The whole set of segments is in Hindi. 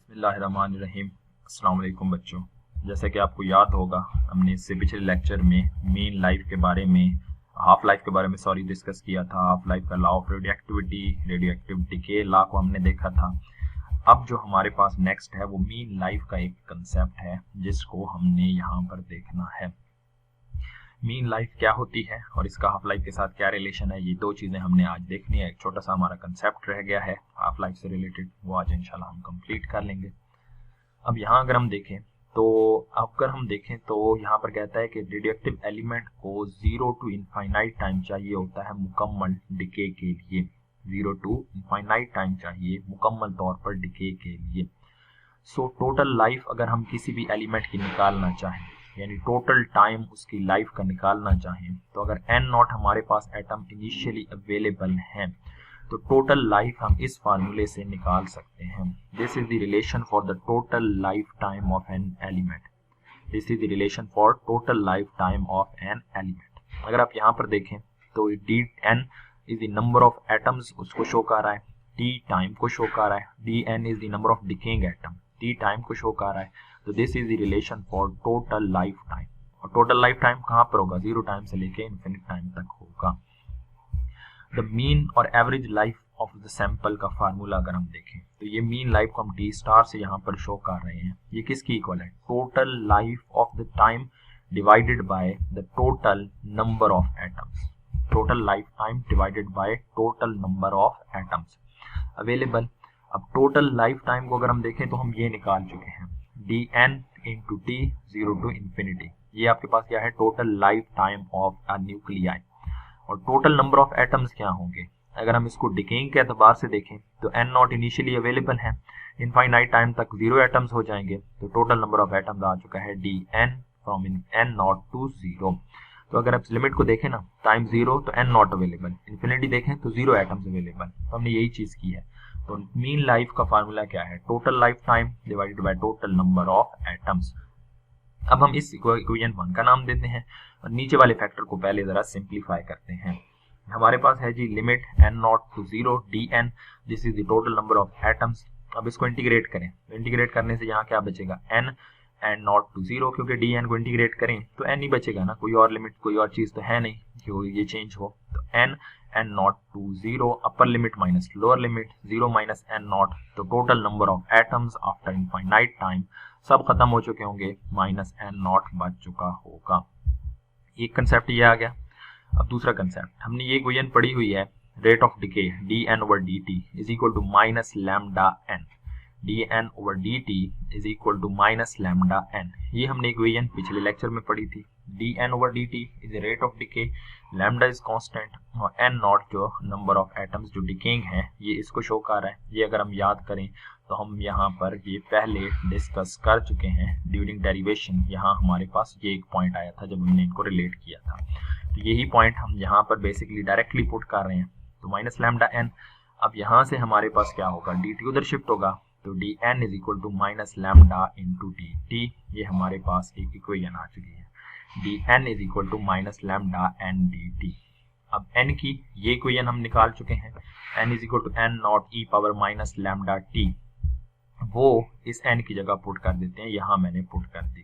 बिस्मिल्लाहिर्रहमानिर्रहीम। अस्सलाम वालेकुम बच्चों। जैसे कि आपको याद होगा, हमने इससे पिछले लेक्चर में मेन लाइफ के बारे में हाफ लाइफ के बारे में डिस्कस किया था। हाफ लाइफ का लॉ ऑफ रेडियो एक्टिविटी के लॉ को हमने देखा था। अब जो हमारे पास नेक्स्ट है वो मेन लाइफ का एक कंसेप्ट है जिसको हमने यहाँ पर देखना है। मीन लाइफ क्या होती है और इसका हाफ लाइफ के साथ क्या रिलेशन है, ये दो चीजें हमने आज देखनी है। एक छोटा सा हमारा कंसेप्ट रह गया है हाफ लाइफ से रिलेटेड, वो आज इंशाल्लाह हम कंप्लीट कर लेंगे। अब यहाँ अगर हम देखें तो यहाँ पर कहता है कि रेडियोएक्टिव एलिमेंट को 0 to इनफाइनाइट टाइम चाहिए होता है मुकम्मल डिके के लिए। 0 to इनफाइनाइट टाइम चाहिए मुकम्मल तौर पर डिके के लिए। सो टोटल लाइफ अगर हम किसी भी एलिमेंट की निकालना चाहें, यानी टोटल टाइम उसकी लाइफ का निकालना चाहें, तो अगर n नॉट हमारे पास एटम इनिशियली अवेलेबल हैं तो टोटल लाइफ हम इस फार्मूले से निकाल सकते हैं। This is the relation for the total life time of an element. This is the relation for total life time of an element. अगर आप यहाँ पर देखें तो dn is the number of atoms, उसको शो कर रहा है। t टाइम को शो कर रहा है। dn is the number of decaying atom, t time को शो कर रहा है। तो this is the relation for total life time. और टोटल लाइफ टाइम कहाँ पर होगा? 0 टाइम से लेके इन्फिनिट टाइम तक होगा। द मीन और average life of the sample का फार्मूला अगर हम देखें तो ये मीन लाइफ को हम टी स्टार से यहाँ पर शो कर रहे हैं। ये किसकी इक्वल है? Total life of the time divided by the total number of atoms. Total life time divided by total number of atoms available. अब टोटल लाइफ टाइम को अगर हम देखें तो हम ये निकाल चुके हैं, dn into T 0 to infinity. ये आपके पास क्या है? Total life time of a nuclei. और टोटल नंबर ऑफ एटम्स क्या होंगे? अगर हम इसको डिकेइंग के एतबार से देखें तो n नॉट इनिशियली अवेलेबल है, इनफाइनाइट टाइम तक 0 एटम्स हो जाएंगे, तो टोटल नंबर ऑफ एटम्स आ चुका है dn from n naught to 0। तो अगर आप लिमिट को देखें ना, टाइम 0 तो n नॉट अवेलेबल, इन्फिनिटी देखें तो 0 एटम्स अवेलेबल। तो हमने यही चीज की है। तो मीन लाइफ का फार्मूला क्या है? Total life time divided by total number of atoms. अब हम इस इक्वेशन 1 का नाम देते हैं और नीचे वाले फैक्टर को पहले जरा सिंप्लीफाई करते हैं। हमारे पास है जी limit n naught to 0 dn, this is the total number of atoms. अब इसको इंटीग्रेट करें तो इंटीग्रेट करने से यहाँ क्या बचेगा? n नॉट टू 0, क्योंकि dn को इंटीग्रेट करें तो n ही बचेगा ना, कोई और लिमिट कोई और चीज तो है नहीं जो ये चेंज हो। तो n naught to 0, upper limit minus lower limit 0 minus n naught, तो total number of atoms after infinite time सब खत्म हो चुके होंगे, माइनस n नॉट बच चुका होगा। एक कंसेप्ट ये आ गया। अब दूसरा कंसेप्ट, हमने ये इक्वेशन पढ़ी हुई है, rate of decay dn over dt is equal to minus lambda n। dn over dt is equal to minus lambda n। ये हमने इक्वेशन पिछले लेक्चर में पढ़ी थी। dn over dt is rate of decay, lambda is constant और n नॉट जो नंबर ऑफ एटम्स जो डिकेइंग है ये इसको शो कर रहा है। ये अगर हम याद करें तो हम यहाँ पर ये पहले डिस्कस कर चुके हैं ड्यूरिंग डेरिवेशन। यहाँ हमारे पास ये एक पॉइंट आया था जब हमने इनको रिलेट किया था, तो यही पॉइंट हम यहाँ पर बेसिकली डायरेक्टली पुट कर रहे हैं। तो माइनस लैम्डा n। अब यहाँ से हमारे पास क्या होगा? dt उधर शिफ्ट होगा, तो dn is equal to minus lambda into dt। ये हमारे पास एक इक्वेशन आ चुकी है, dn is equal to minus lambda n dt। अब n की ये इक्वेशन हम निकाल चुके हैं, n is equal to n naught e power minus lambda t, वो इस n की जगह पुट कर देते हैं, यहाँ मैंने पुट कर दी।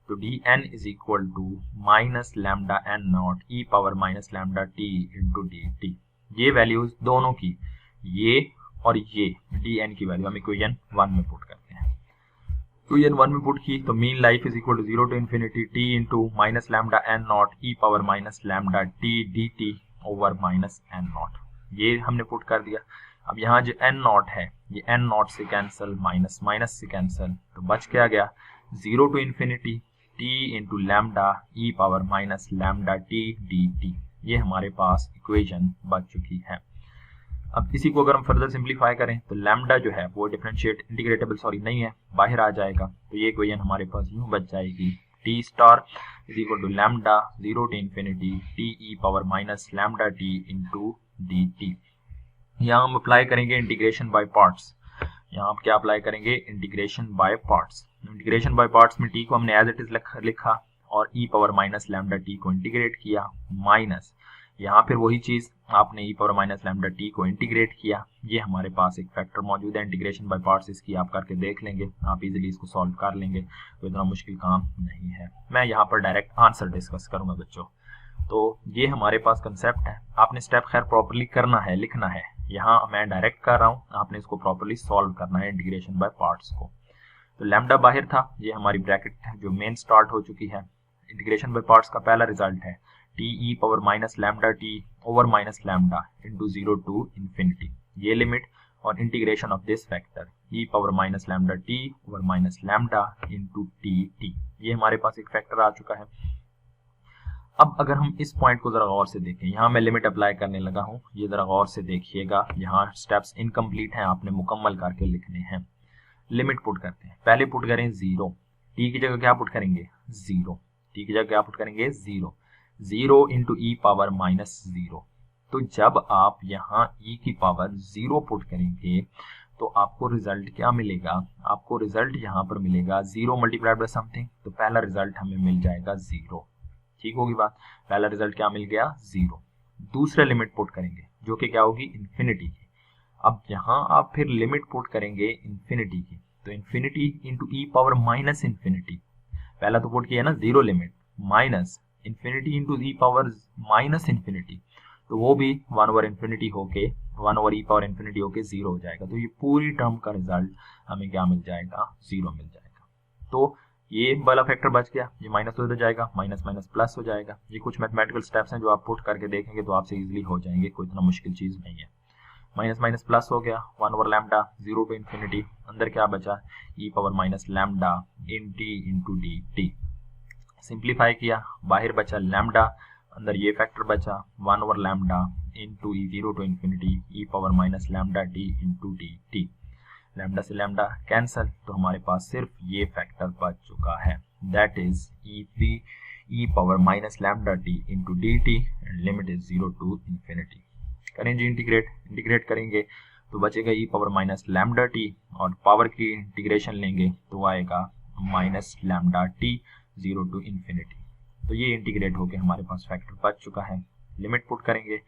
तो dn is equal to minus lambda n naught e power minus lambda t into dt। ये वैल्यूज दोनों की, ये और ये dn की वैल्यू हम इक्वेशन 1 में पुट करते हैं। इक्वेशन 1 में पुट की तो mean life is equal to 0 to infinity t into minus lambda n naught e power minus lambda t dt over minus n naught, ये हमने पुट कर दिया। अब यहाँ जो n नॉट है ये n नॉट से कैंसिल, माइनस माइनस से कैंसिल, तो बच क्या गया? 0 to infinity t into lambda e power minus lambda t dt। ये हमारे पास इक्वेशन बच चुकी है। अब इसी को अगर हम फर्दर सिंप्लीफाई करें तो लैम्डा जो है वो डिफरेंशिएट इंटीग्रेटेबल नहीं है, बाहर आ जाएगा। तो ये इक्वेशन हमारे पास यूं बच जाएगी, t star is equal to lambda 0 to infinity t e power minus lambda t into dt। यहाँ हम अप्लाई करेंगे इंटीग्रेशन बाय पार्ट्स। यहाँ आप क्या अप्लाई करेंगे? Integration by parts. Integration by parts में t को हमने एज इट इज लिखा और e power minus lambda t को इंटीग्रेट किया, माइनस यहाँ फिर वही चीज, आपने ई पावर माइनस लैम्डा टी को इंटीग्रेट किया, ये हमारे पास एक फैक्टर मौजूद है, इंटीग्रेशन बाय पार्ट्स इसकी आप करके देख लेंगे, आप इजीली इसको सॉल्व कर लेंगे, तो इतना मुश्किल काम नहीं है। मैं यहाँ पर डायरेक्ट आंसर डिस्कस करूंगा बच्चों। तो ये हमारे पास कंसेप्ट है, आपने स्टेप खैर प्रॉपर्ली करना है, लिखना है, यहाँ मैं डायरेक्ट कर रहा हूँ, आपने इसको प्रॉपर्ली सॉल्व करना है इंटीग्रेशन बाय पार्ट्स को। तो लैम्डा बाहर था, ये हमारी ब्रैकेट जो मेन स्टार्ट हो चुकी है। इंटीग्रेशन बाय पार्ट्स का पहला रिजल्ट है t e power minus lambda t over minus lambda into 0 to infinity, ये लिमिट, और integration of this factor e power minus lambda t over minus lambda into t t, ये हमारे पास एक फैक्टर आ चुका है। अब अगर हम इस पॉइंट को जरा गौर से देखें, यहाँ मैं लिमिट अप्लाई करने लगा हूँ, ये जरा गौर से देखिएगा, यहाँ स्टेप्स इनकम्प्लीट हैं, आपने मुकम्मल करके लिखने हैं। लिमिट पुट करते हैं, पहले पुट करें 0, टी की जगह क्या पुट करेंगे 0, टी की जगह क्या पुट करेंगे 0, 0 इंटू ई पावर माइनस 0। तो जब आप यहाँ ई की पावर 0 पुट करेंगे तो आपको रिजल्ट क्या मिलेगा, आपको रिजल्ट यहाँ पर मिलेगा 0 मल्टीप्लाइड बाय समथिंग, तो पहला रिजल्ट हमें मिल जाएगा 0। ठीक होगी बात, पहला रिजल्ट क्या मिल गया 0। दूसरा लिमिट पुट करेंगे जो कि क्या होगी इन्फिनिटी की। अब यहाँ आप फिर लिमिट पुट करेंगे इन्फिनिटी की, तो इन्फिनिटी इंटू ई पावर माइनस इन्फिनिटी, पहला तो पुट किया ना 0 लिमिट, माइनस इन्फिनिटी इंटू ई पावर माइनस इन्फिनिटी, तो वो भी 1 ओवर इन्फिनिटी होके 1 ओवर ई पावर इन्फिनिटी होके 0 हो जाएगा। तो ये पूरी टर्म का रिजल्ट हमें क्या मिल जाएगा 0 मिल जाएगा। तो ये वाला फैक्टर बच गया, ये माइनस हो जाएगा, माइनस माइनस प्लस हो जाएगा। ये कुछ मैथमेटिकल स्टेप्स हैं जो आप पुट करके देखेंगे तो आपसे इजीली हो जाएंगे, कोई इतना मुश्किल चीज नहीं है। माइनस माइनस प्लस हो गया, 1 ओवर लैम्डा 0 टू इन्फिनिटी, अंदर क्या बचा e power minus lambda in t into d t, simplify किया, बाहर बचा लैम्डा, अंदर ये फैक्टर बचा 1 over lambda into e 0 to infinity e power minus lambda d into d t, lambda से लैम्डा कैंसल, तो हमारे पास सिर्फ ये फैक्टर बच चुका है, that is e power minus lambda t into d t and limit is 0 to infinity. करें जी इंटीग्रेट करेंगे तो बचेगा e power minus lambda t, और पावर की इंटीग्रेशन लेंगे तो आएगा minus lambda t 0 to infinity. तो ये इंटीग्रेट होके हमारे पास फैक्टर बच चुका है। लिमिट पुट करेंगे,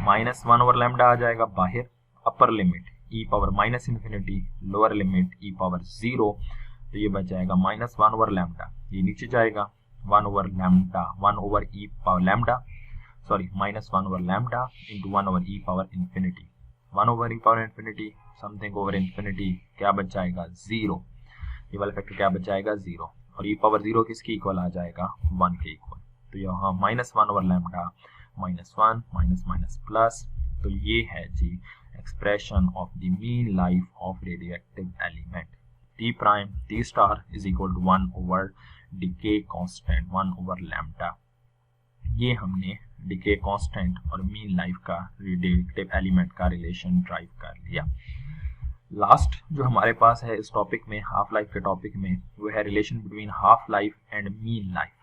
माइनस 1 ओवर लैम्डा आ जाएगा बाहर, upper limit e power minus infinity, lower limit e power 0, तो ये बच जाएगा माइनस 1 ओवर लैम्डा, ये नीचे जाएगा 1 over lambda 1 over e power lambda sorry minus 1 over lambda into 1 over e power infinity, 1 over e power infinity something over infinity, क्या बच जाएगा 0, ये वाला फैक्टर क्या बच जाएगा 0, और ई पावर 0 किसके इक्वल आ जाएगा 1 के इक्वल। तो यहाँ minus 1 over lambda minus 1 minus minus plus, तो ये है जी expression of the mean life of radioactive element. T prime t star is equal to 1 over decay constant 1 over lambda. ये हमने डिके कांस्टेंट और मीन लाइफ का रेडियोएक्टिव एलिमेंट का रिलेशन ड्राइव कर लिया। लास्ट जो हमारे पास है इस टॉपिक में, हाफ लाइफ के टॉपिक में, वो है relation between half life and mean life.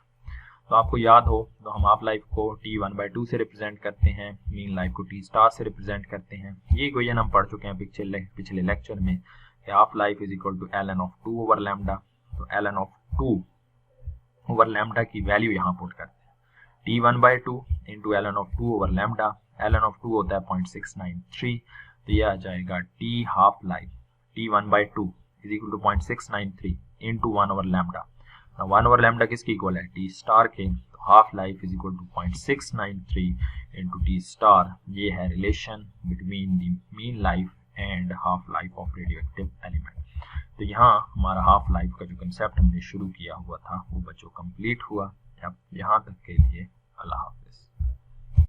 तो आपको याद हो तो हम हाफ लाइफ को T1/2 से रिप्रेजेंट करते हैं, मीन लाइफ को T स्टार से रिप्रेजेंट करते हैं। ये क्वेश्चन हम पढ़ चुके हैं पिछले लेक्चर में, half life is equal to ln of 2 over lambda. तो ln ऑफ 2 ओवर लैम्डा की वैल्यू यहाँ पुट करते हैं, T1/2 into ln of 2 over lambda, ln of 2 होता है 0.693, तो ये आ जाएगा T half life T1/2 is equal to 0.693 into 1 over lambda. 1 over lambda किसकी इक्वल है T स्टार के, तो half life is equal to 0.693 into T star. ये है relation between the mean life and half life of radioactive element. तो यहाँ हमारा हाफ लाइफ का जो कंसेप्ट हमने शुरू किया हुआ था वो बच्चों कंप्लीट हुआ। अब यहाँ तक के लिए अल्लाह हाफिज।